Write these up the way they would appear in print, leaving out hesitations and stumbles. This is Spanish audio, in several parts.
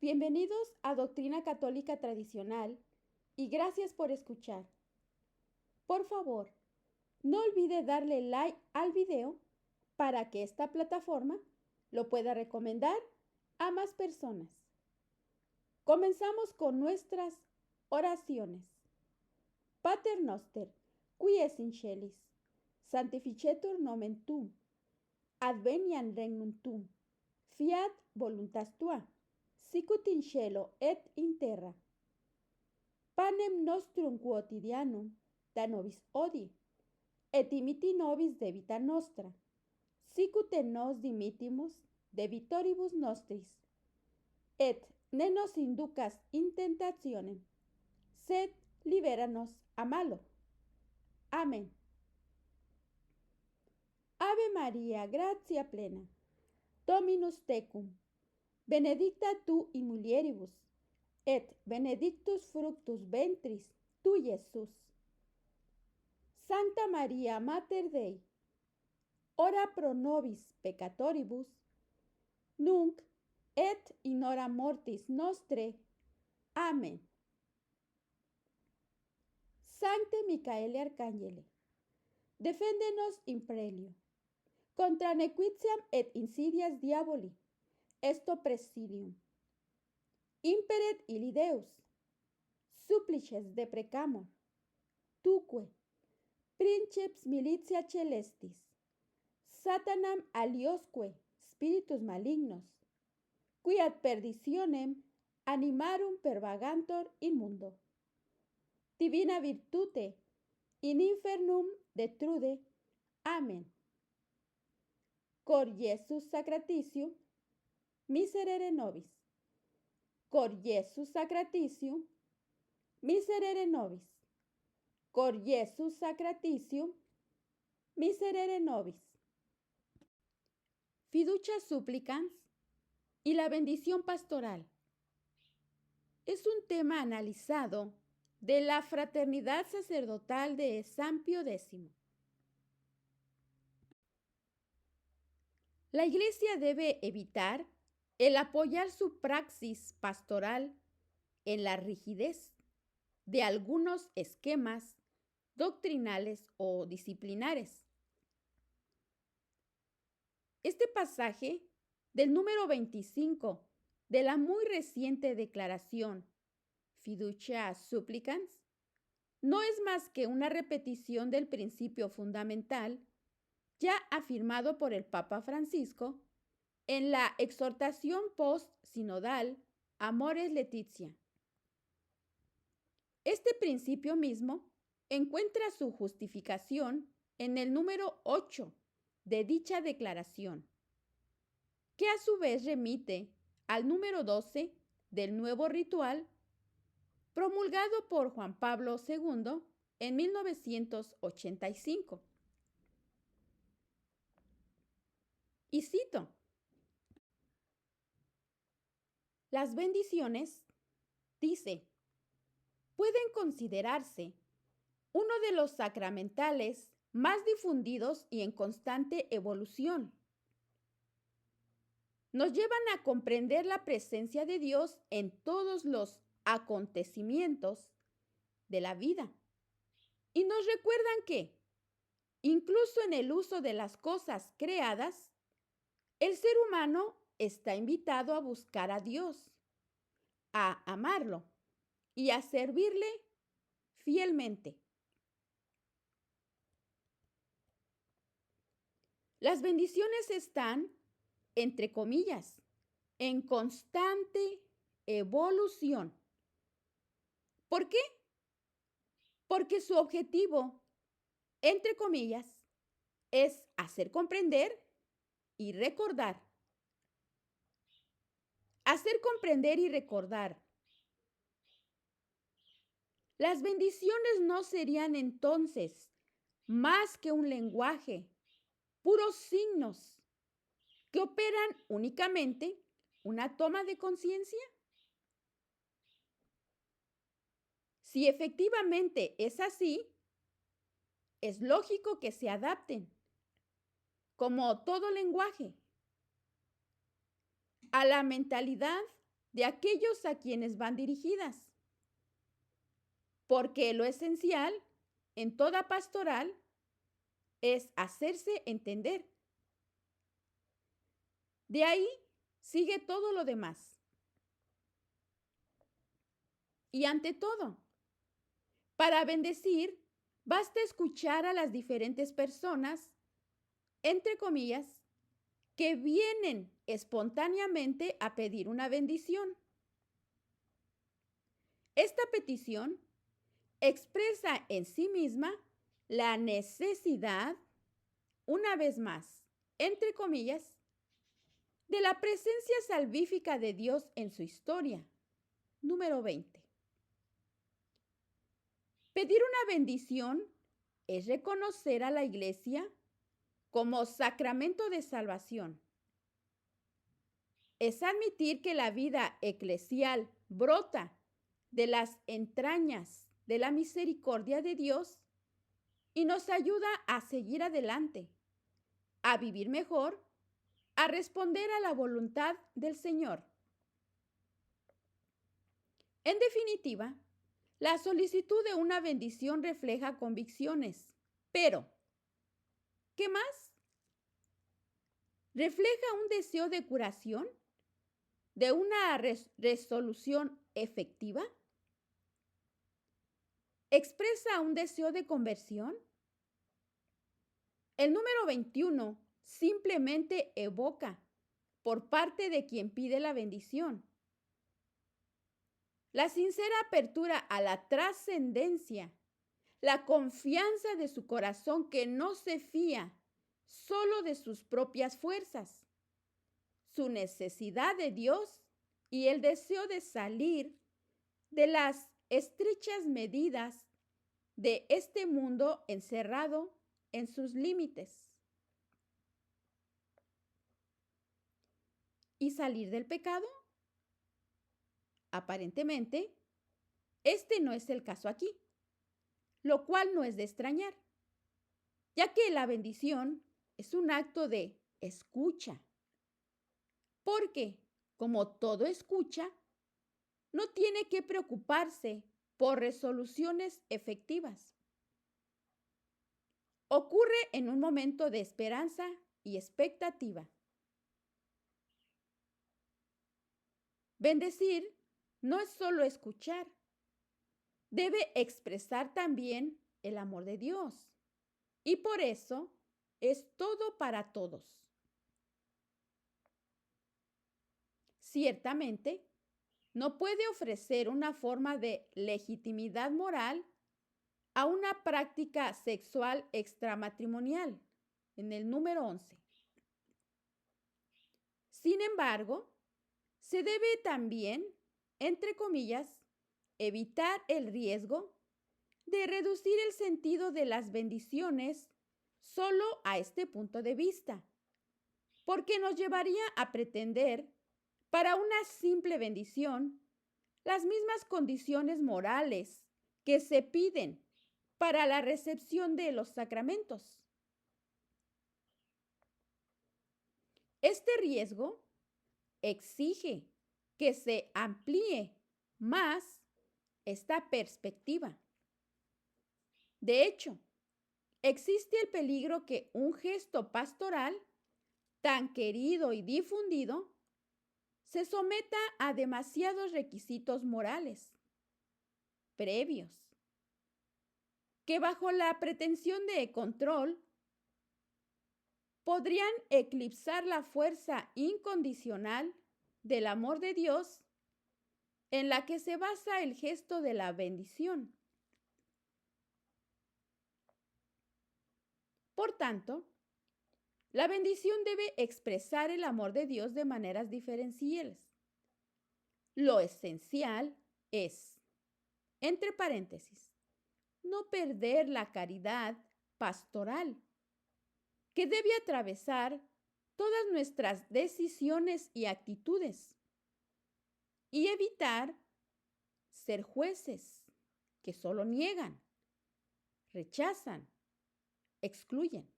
Bienvenidos a Doctrina Católica Tradicional y gracias por escuchar. Por favor, no olvide darle like al video para que esta plataforma lo pueda recomendar a más personas. Comenzamos con nuestras oraciones. Pater noster, qui es in celis, sanctificetur nomen tuum, adveniat regnum tuum, fiat voluntas tua, sicut in cielo et in terra. Panem nostrum quotidianum da nobis hodie, et dimiti nobis debita nostra, sicut et nos dimittimus debitoribus nostris, et ne nos inducas in tentationem, sed libera-nos a malo. Amén. Ave Maria, gratia plena, Dominus tecum, benedicta tu in mulieribus, et benedictus fructus ventris tui, Iesus. Santa Maria, Mater Dei, ora pro nobis peccatoribus, nunc et in hora mortis nostre. Amén. Sancte Micaele Arcangele, defende-nos in prelio, contra nequitiam et insidias diaboli, esto presidium. Imperet illi Deus, supplices deprecamur, tuque, princeps militia celestis, Satanam aliosque spiritus malignos, qui ad perditionem animarum pervagantur in mundo. Divina virtute in infernum detrude. Amen. Cor Iesus sacratitium, miserere nobis. Cor Iesus sacratitium, miserere nobis. Cor Iesus sacratitium, miserere nobis. Fiducia supplicans y la bendición pastoral es un tema analizado de la fraternidad sacerdotal de San Pío X. La Iglesia debe evitar el apoyar su praxis pastoral en la rigidez de algunos esquemas doctrinales o disciplinares. Este pasaje del número 25 de la muy reciente declaración Fiducia Supplicans no es más que una repetición del principio fundamental ya afirmado por el Papa Francisco en la exhortación post-sinodal Amoris Laetitia. Este principio mismo encuentra su justificación en el número 8 de dicha declaración, que a su vez remite al número 12 del nuevo ritual promulgado por Juan Pablo II en 1985. Y cito: las bendiciones, dice, pueden considerarse uno de los sacramentales más difundidos y en constante evolución. Nos llevan a comprender la presencia de Dios en todos los acontecimientos de la vida y nos recuerdan que, incluso en el uso de las cosas creadas, el ser humano está invitado a buscar a Dios, a amarlo y a servirle fielmente. Las bendiciones están, entre comillas, en constante evolución. ¿Por qué? Porque su objetivo, entre comillas, es hacer comprender y recordar. Hacer comprender y recordar. Las bendiciones no serían entonces más que un lenguaje, puros signos que operan únicamente una toma de conciencia. Si efectivamente es así, es lógico que se adapten, como todo lenguaje, a la mentalidad de aquellos a quienes van dirigidas, porque lo esencial en toda pastoral es hacerse entender. De ahí sigue todo lo demás. Y ante todo, para bendecir, basta escuchar a las diferentes personas, entre comillas, que vienen espontáneamente a pedir una bendición. Esta petición expresa en sí misma la necesidad, una vez más, entre comillas, de la presencia salvífica de Dios en su historia. Número 20. Pedir una bendición es reconocer a la Iglesia como sacramento de salvación. Es admitir que la vida eclesial brota de las entrañas de la misericordia de Dios y nos ayuda a seguir adelante, a vivir mejor, a responder a la voluntad del Señor. En definitiva, la solicitud de una bendición refleja convicciones, pero ¿qué más? ¿Refleja un deseo de curación? ¿De una resolución efectiva? ¿Expresa un deseo de conversión? El número 21 simplemente evoca por parte de quien pide la bendición la sincera apertura a la trascendencia, la confianza de su corazón que no se fía solo de sus propias fuerzas, su necesidad de Dios y el deseo de salir de las estrechas medidas de este mundo encerrado en sus límites. ¿Y salir del pecado? Aparentemente, este no es el caso aquí, lo cual no es de extrañar, ya que la bendición es un acto de escucha, porque, como todo escucha, no tiene que preocuparse por resoluciones efectivas. Ocurre en un momento de esperanza y expectativa. Bendecir no es solo escuchar, debe expresar también el amor de Dios. Y por eso es todo para todos. Ciertamente, no puede ofrecer una forma de legitimidad moral a una práctica sexual extramatrimonial, en el número 11. Sin embargo, se debe también, entre comillas, evitar el riesgo de reducir el sentido de las bendiciones solo a este punto de vista, porque nos llevaría a pretender, para una simple bendición, las mismas condiciones morales que se piden para la recepción de los sacramentos. Este riesgo exige que se amplíe más esta perspectiva. De hecho, existe el peligro que un gesto pastoral tan querido y difundido se someta a demasiados requisitos morales previos, que bajo la pretensión de control podrían eclipsar la fuerza incondicional del amor de Dios en la que se basa el gesto de la bendición. Por tanto, la bendición debe expresar el amor de Dios de maneras diferenciales. Lo esencial es, entre paréntesis, no perder la caridad pastoral, que debe atravesar todas nuestras decisiones y actitudes, y evitar ser jueces que solo niegan, rechazan, excluyen.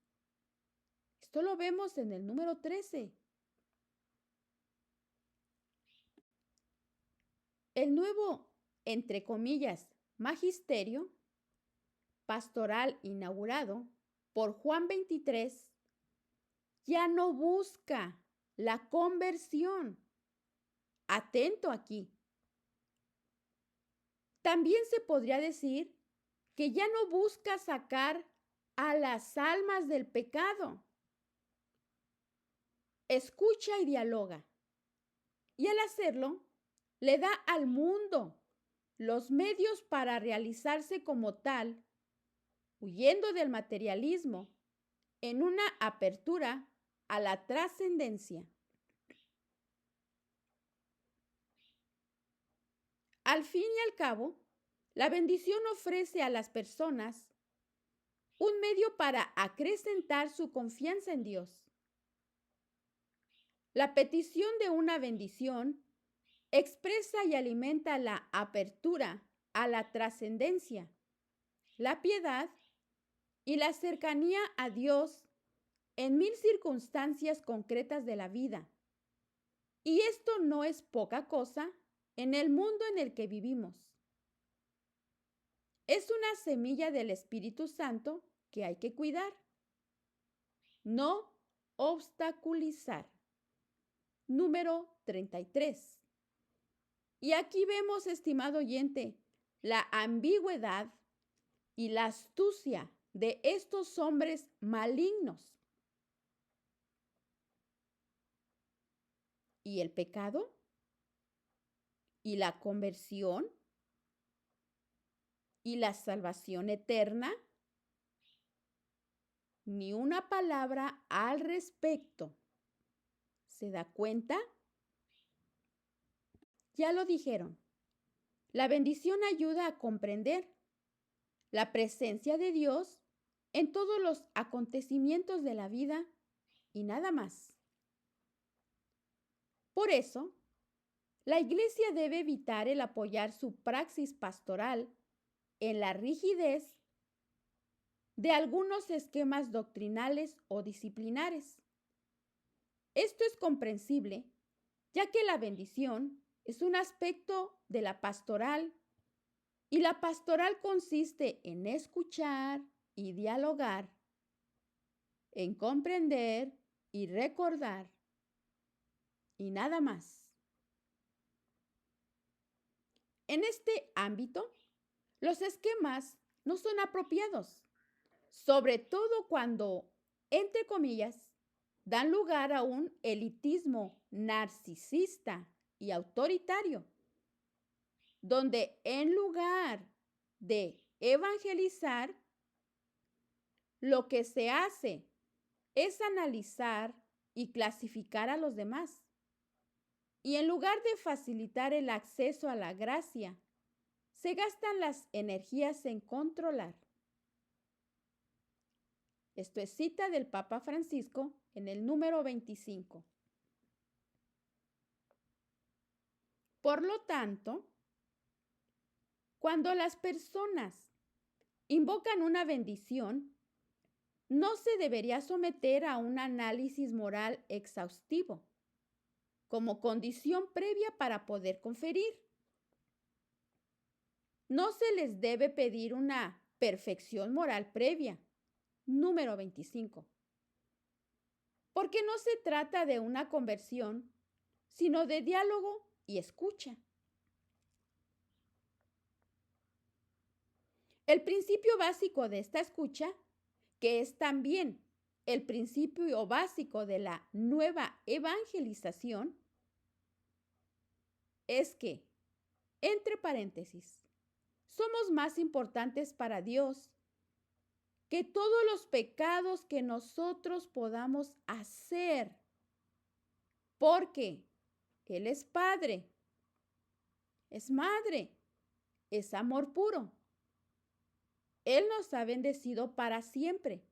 Esto lo vemos en el número 13. El nuevo, entre comillas, magisterio pastoral inaugurado por Juan 23 ya no busca la conversión. Atento aquí. También se podría decir que ya no busca sacar a las almas del pecado. Escucha y dialoga. Y al hacerlo, le da al mundo los medios para realizarse como tal, huyendo del materialismo, en una apertura a la trascendencia. Al fin y al cabo, la bendición ofrece a las personas un medio para acrecentar su confianza en Dios. La petición de una bendición expresa y alimenta la apertura a la trascendencia, la piedad y la cercanía a Dios en mil circunstancias concretas de la vida. Y esto no es poca cosa en el mundo en el que vivimos. Es una semilla del Espíritu Santo que hay que cuidar, no obstaculizar. Número 33. Y aquí vemos, estimado oyente, la ambigüedad y la astucia de estos hombres malignos. ¿Y el pecado? ¿Y la conversión? ¿Y la salvación eterna? Ni una palabra al respecto. ¿Se da cuenta? Ya lo dijeron. La bendición ayuda a comprender la presencia de Dios en todos los acontecimientos de la vida y nada más. Por eso, la Iglesia debe evitar el apoyar su praxis pastoral en la rigidez de algunos esquemas doctrinales o disciplinares. Esto es comprensible, ya que la bendición es un aspecto de la pastoral y la pastoral consiste en escuchar y dialogar, en comprender y recordar, y nada más. En este ámbito, los esquemas no son apropiados, sobre todo cuando, entre comillas, dan lugar a un elitismo narcisista y autoritario, donde en lugar de evangelizar, lo que se hace es analizar y clasificar a los demás. Y en lugar de facilitar el acceso a la gracia, se gastan las energías en controlar. Esto es cita del Papa Francisco en el número 25. Por lo tanto, cuando las personas invocan una bendición, no se debería someter a un análisis moral exhaustivo como condición previa para poder conferir. No se les debe pedir una perfección moral previa. Número 25. Porque no se trata de una conversión, sino de diálogo y escucha. El principio básico de esta escucha, que es también el principio básico de la nueva evangelización, es que, entre paréntesis, somos más importantes para Dios que todos los pecados que nosotros podamos hacer, porque Él es Padre, es Madre, es amor puro. Él nos ha bendecido para siempre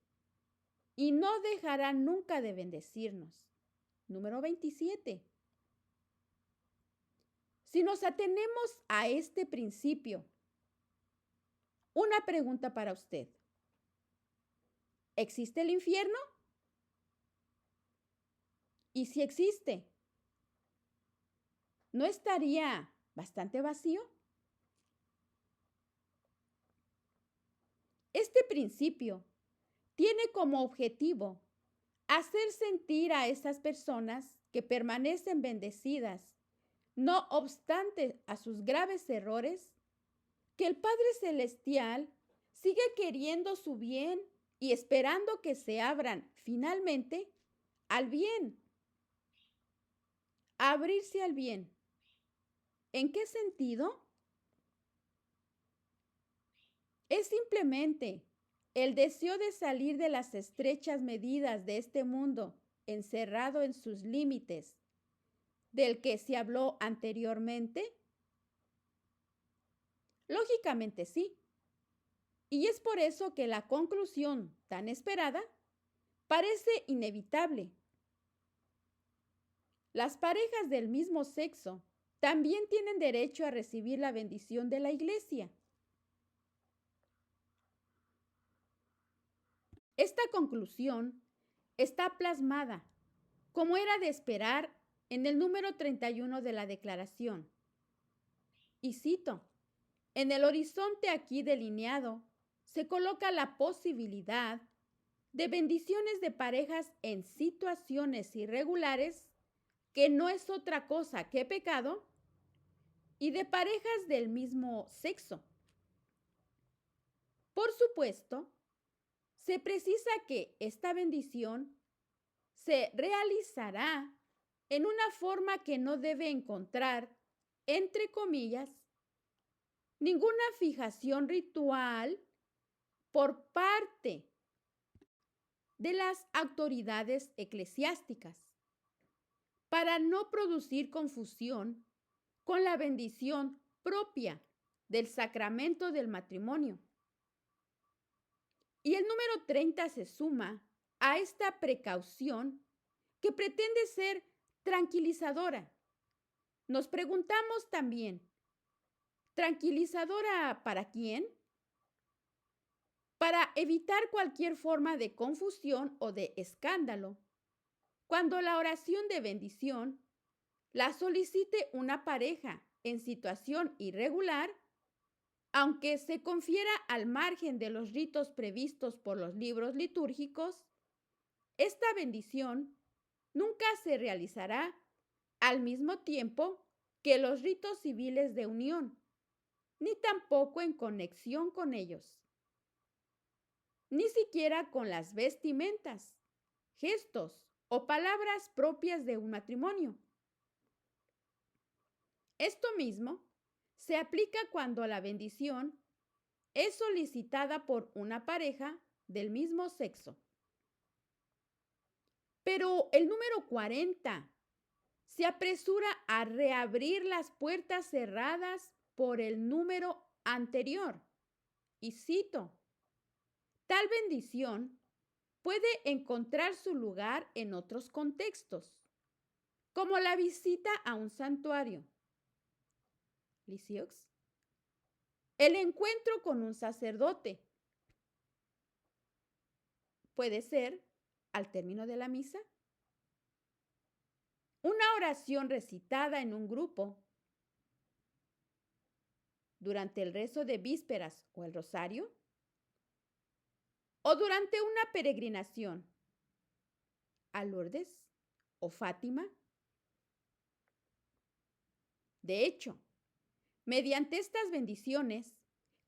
y no dejará nunca de bendecirnos. Número 27. Si nos atenemos a este principio, una pregunta para usted. ¿Existe el infierno? Y si existe, ¿no estaría bastante vacío. Este principio tiene como objetivo hacer sentir a esas personas que permanecen bendecidas, no obstante a sus graves errores, que el Padre Celestial sigue queriendo su bien y esperando que se abran finalmente al bien. Abrirse al bien. ¿En qué sentido? Es simplemente el deseo de salir de las estrechas medidas de este mundo, encerrado en sus límites, del que se habló anteriormente. Lógicamente sí. Y es por eso que la conclusión tan esperada parece inevitable. Las parejas del mismo sexo también tienen derecho a recibir la bendición de la Iglesia. Esta conclusión está plasmada, como era de esperar, en el número 31 de la Declaración. Y cito, en el horizonte aquí delineado se coloca la posibilidad de bendiciones de parejas en situaciones irregulares, que no es otra cosa que pecado, y de parejas del mismo sexo. Por supuesto, se precisa que esta bendición se realizará en una forma que no debe encontrar, entre comillas, ninguna fijación ritual por parte de las autoridades eclesiásticas, para no producir confusión con la bendición propia del sacramento del matrimonio. Y el número 30 se suma a esta precaución que pretende ser tranquilizadora. Nos preguntamos también, ¿tranquilizadora para quién? Para evitar cualquier forma de confusión o de escándalo, cuando la oración de bendición la solicite una pareja en situación irregular, aunque se confiera al margen de los ritos previstos por los libros litúrgicos, esta bendición nunca se realizará al mismo tiempo que los ritos civiles de unión, ni tampoco en conexión con ellos, ni siquiera con las vestimentas, gestos o palabras propias de un matrimonio. Esto mismo se aplica cuando la bendición es solicitada por una pareja del mismo sexo. Pero el número 40 se apresura a reabrir las puertas cerradas por el número anterior. Y cito, tal bendición puede encontrar su lugar en otros contextos, como la visita a un santuario, Lisieux, el encuentro con un sacerdote, puede ser al término de la misa, una oración recitada en un grupo durante el rezo de vísperas o el rosario, o durante una peregrinación a Lourdes o Fátima. De hecho, mediante estas bendiciones,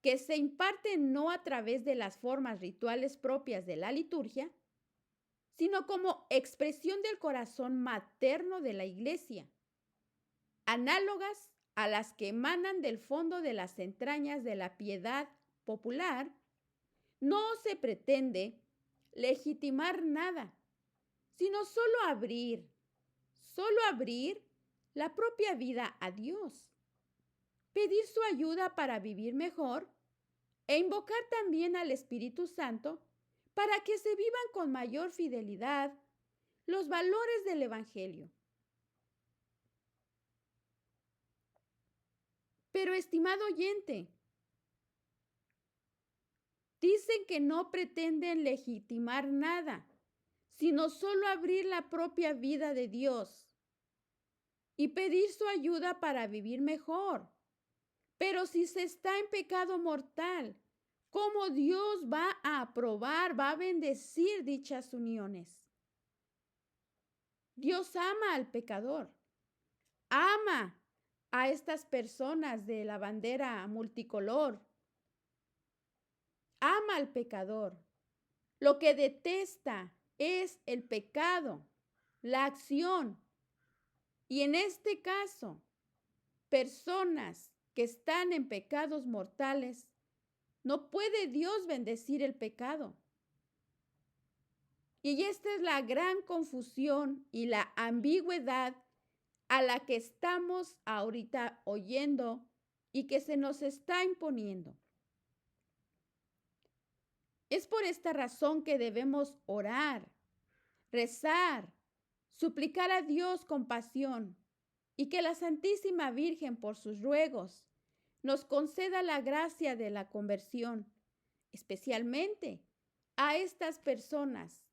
que se imparten no a través de las formas rituales propias de la liturgia, sino como expresión del corazón materno de la Iglesia, análogas a las que emanan del fondo de las entrañas de la piedad popular, no se pretende legitimar nada, sino solo abrir la propia vida a Dios, pedir su ayuda para vivir mejor e invocar también al Espíritu Santo para que se vivan con mayor fidelidad los valores del Evangelio. Pero, estimado oyente, dicen que no pretenden legitimar nada, sino solo abrir la propia vida de Dios. y pedir su ayuda para vivir mejor. Pero si se está en pecado mortal, ¿cómo Dios va a aprobar, va a bendecir dichas uniones? Dios ama al pecador, ama a estas personas de la bandera multicolor, ama al pecador. Lo que detesta es el pecado, la acción. Y en este caso, personas que están en pecados mortales, no puede Dios bendecir el pecado. Y esta es la gran confusión y la ambigüedad a la que estamos ahorita oyendo y que se nos está imponiendo. Es por esta razón que debemos orar, rezar, suplicar a Dios compasión y que la Santísima Virgen, por sus ruegos, nos conceda la gracia de la conversión, especialmente a estas personas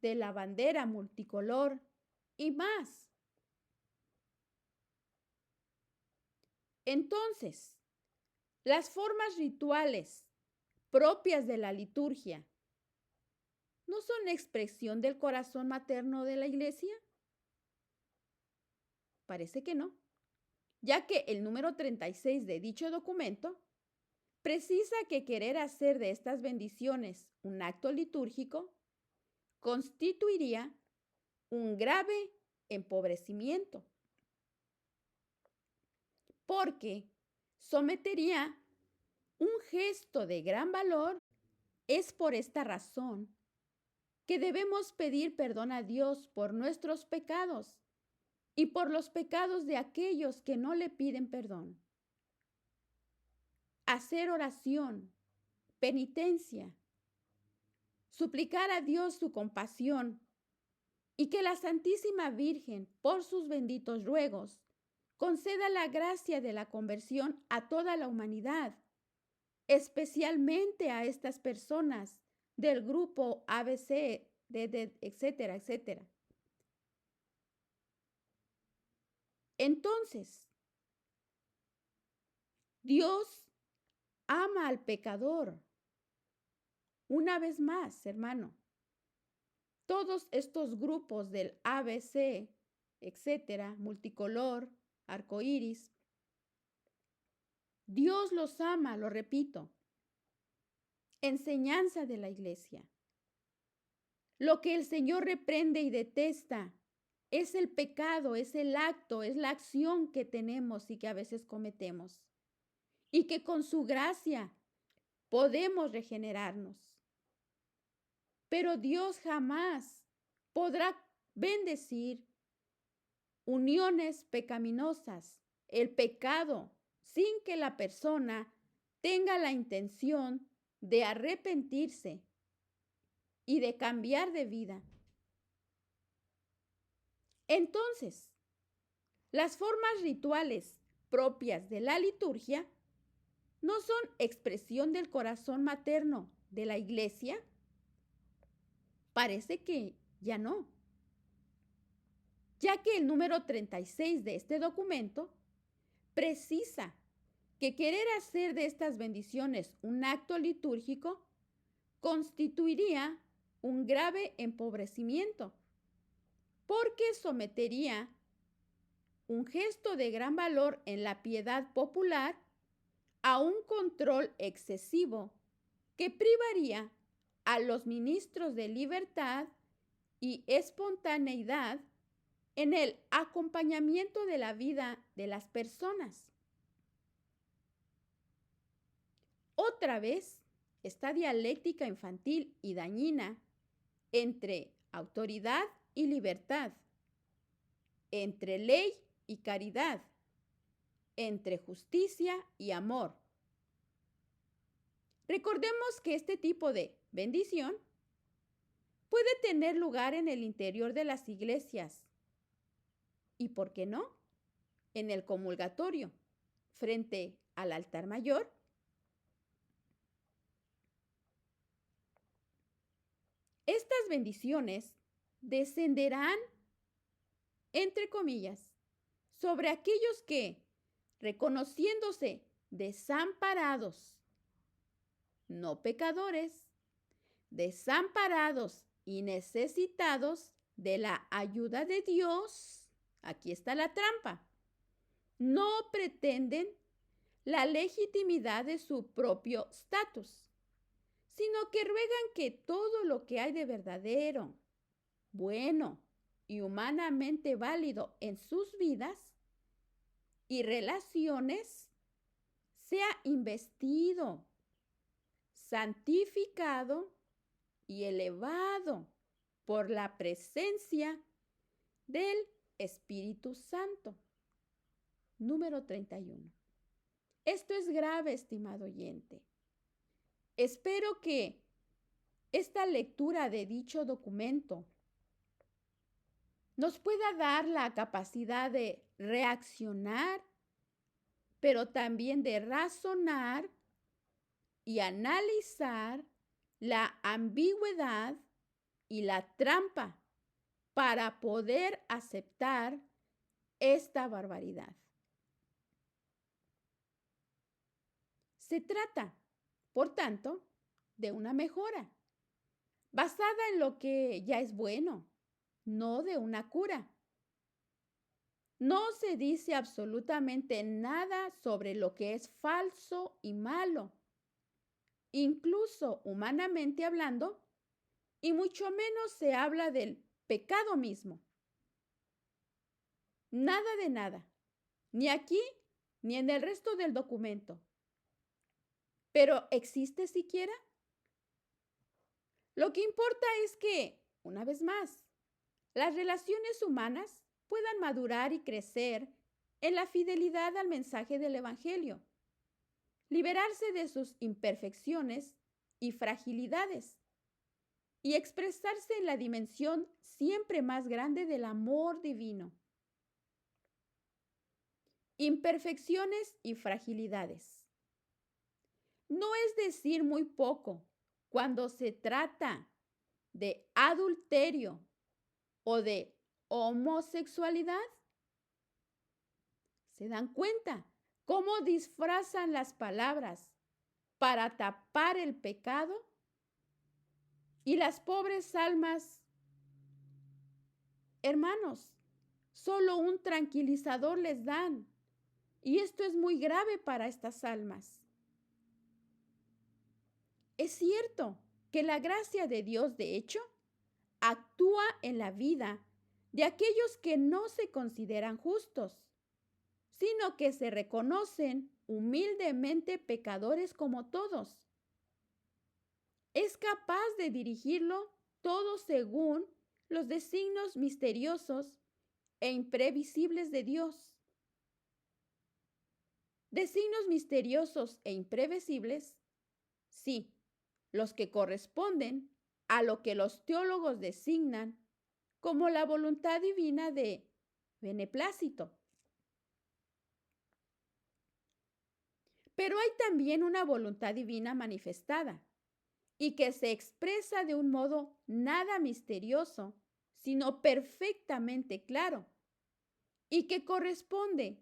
de la bandera multicolor y más. Entonces, las formas rituales propias de la liturgia ¿no son expresión del corazón materno de la Iglesia? Parece que no, ya que el número 36 de dicho documento precisa que querer hacer de estas bendiciones un acto litúrgico constituiría un grave empobrecimiento, porque sometería un gesto de gran valor. Es por esta razón que debemos pedir perdón a Dios por nuestros pecados y por los pecados de aquellos que no le piden perdón. Hacer oración, penitencia, suplicar a Dios su compasión y que la Santísima Virgen, por sus benditos ruegos, conceda la gracia de la conversión a toda la humanidad, especialmente a estas personas del grupo ABC, etcétera, etcétera. Entonces, Dios ama al pecador. Una vez más, hermano, todos estos grupos del ABC, etcétera, multicolor, arcoíris, Dios los ama, lo repito. Enseñanza de la Iglesia. Lo que el Señor reprende y detesta es el pecado, es el acto, es la acción que tenemos y que a veces cometemos. Y que con su gracia podemos regenerarnos. Pero Dios jamás podrá bendecir uniones pecaminosas, el pecado, sin que la persona tenga la intención de arrepentirse y de cambiar de vida. Entonces, las formas rituales propias de la liturgia no son expresión del corazón materno de la Iglesia. Parece que ya no, ya que el número 36 de este documento precisa que querer hacer de estas bendiciones un acto litúrgico constituiría un grave empobrecimiento, porque sometería un gesto de gran valor en la piedad popular a un control excesivo que privaría a los ministros de libertad y espontaneidad en el acompañamiento de la vida de las personas. Otra vez, esta dialéctica infantil y dañina entre autoridad y libertad, entre ley y caridad, entre justicia y amor. Recordemos que este tipo de bendición puede tener lugar en el interior de las iglesias y, ¿por qué no?, en el comulgatorio, frente al altar mayor. Estas bendiciones descenderán entre comillas, sobre aquellos que, reconociéndose desamparados, no pecadores, desamparados y necesitados de la ayuda de Dios, aquí está la trampa, no pretenden la legitimidad de su propio estatus, sino que ruegan que todo lo que hay de verdadero, bueno y humanamente válido en sus vidas y relaciones sea investido, santificado y elevado por la presencia del Espíritu Santo. Número 31. Esto es grave, estimado oyente. Espero que esta lectura de dicho documento nos pueda dar la capacidad de reaccionar, pero también de razonar y analizar la ambigüedad y la trampa para poder aceptar esta barbaridad. Se trata, por tanto, de una mejora, basada en lo que ya es bueno, no de una cura. No se dice absolutamente nada sobre lo que es falso y malo, incluso humanamente hablando, y mucho menos se habla del pecado mismo. Nada de nada, ni aquí ni en el resto del documento. ¿Pero existe siquiera? Lo que importa es que, una vez más, las relaciones humanas puedan madurar y crecer en la fidelidad al mensaje del Evangelio, liberarse de sus imperfecciones y fragilidades y expresarse en la dimensión siempre más grande del amor divino. Imperfecciones y fragilidades. No es decir muy poco cuando se trata de adulterio o de homosexualidad. ¿Se dan cuenta cómo disfrazan las palabras para tapar el pecado? Y las pobres almas, hermanos, solo un tranquilizador les dan. Y esto es muy grave para estas almas. Es cierto que la gracia de Dios, de hecho, actúa en la vida de aquellos que no se consideran justos, sino que se reconocen humildemente pecadores como todos. Es capaz de dirigirlo todo según los designios misteriosos e imprevisibles de Dios. Designios misteriosos e imprevisibles, sí, los que corresponden a lo que los teólogos designan como la voluntad divina de beneplácito. Pero hay también una voluntad divina manifestada y que se expresa de un modo nada misterioso, sino perfectamente claro, y que corresponde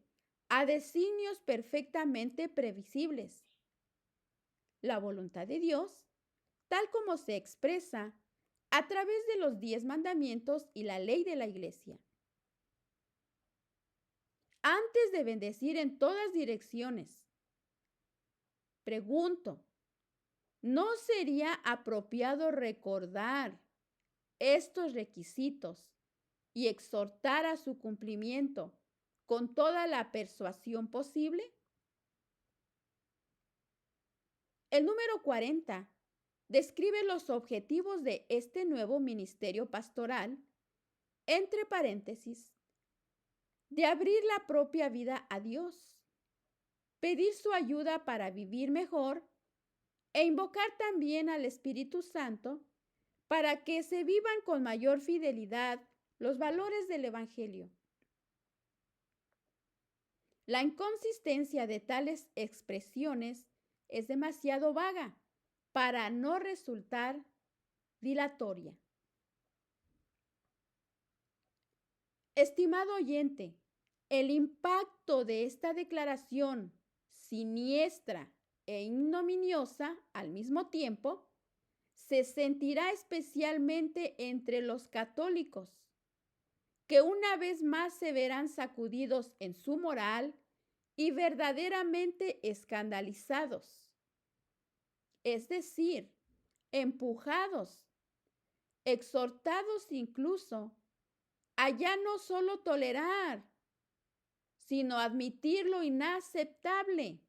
a designios perfectamente previsibles. La voluntad de Dios, tal como se expresa a través de los 10 mandamientos y la ley de la Iglesia. Antes de bendecir en todas direcciones, pregunto, ¿no sería apropiado recordar estos requisitos y exhortar a su cumplimiento con toda la persuasión posible? El número 40 describe los objetivos de este nuevo ministerio pastoral, entre paréntesis, de abrir la propia vida a Dios, pedir su ayuda para vivir mejor e invocar también al Espíritu Santo para que se vivan con mayor fidelidad los valores del Evangelio. La inconsistencia de tales expresiones es demasiado vaga para no resultar dilatoria. Estimado oyente, el impacto de esta declaración siniestra e ignominiosa al mismo tiempo se sentirá especialmente entre los católicos, que una vez más se verán sacudidos en su moral y verdaderamente escandalizados, es decir, empujados, exhortados incluso a ya no solo tolerar, sino admitir lo inaceptable.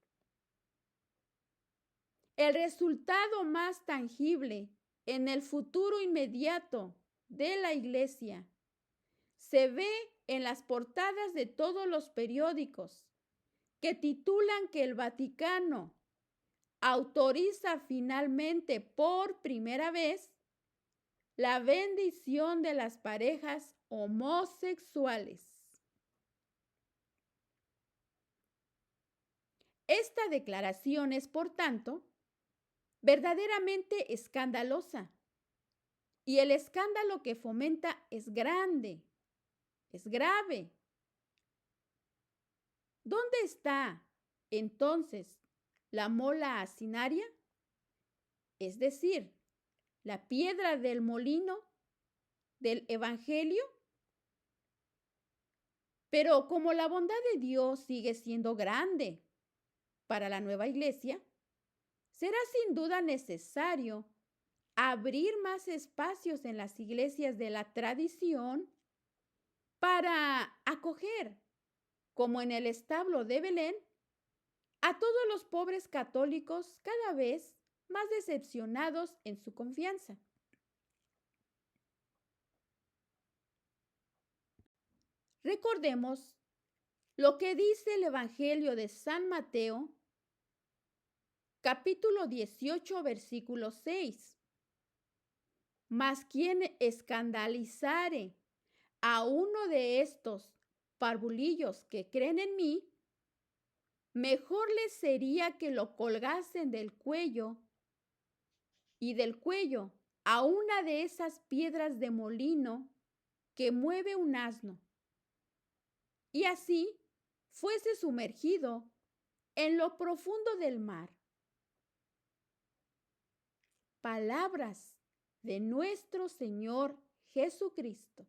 El resultado más tangible en el futuro inmediato de la Iglesia se ve en las portadas de todos los periódicos que titulan que el Vaticano autoriza finalmente por primera vez la bendición de las parejas homosexuales. Esta declaración es, por tanto, verdaderamente escandalosa, y el escándalo que fomenta es grande, es grave. ¿Dónde está, entonces, la mola asinaria? Es decir, la piedra del molino del Evangelio. Pero como la bondad de Dios sigue siendo grande para la nueva iglesia, será sin duda necesario abrir más espacios en las iglesias de la tradición para acoger, como en el establo de Belén, a todos los pobres católicos cada vez más decepcionados en su confianza. Recordemos lo que dice el Evangelio de San Mateo, capítulo 18, versículo 6. Mas quien escandalizare a uno de estos parvulillos que creen en mí, mejor les sería que lo colgasen del cuello y del cuello a una de esas piedras de molino que mueve un asno, y así fuese sumergido en lo profundo del mar. Palabras de nuestro Señor Jesucristo.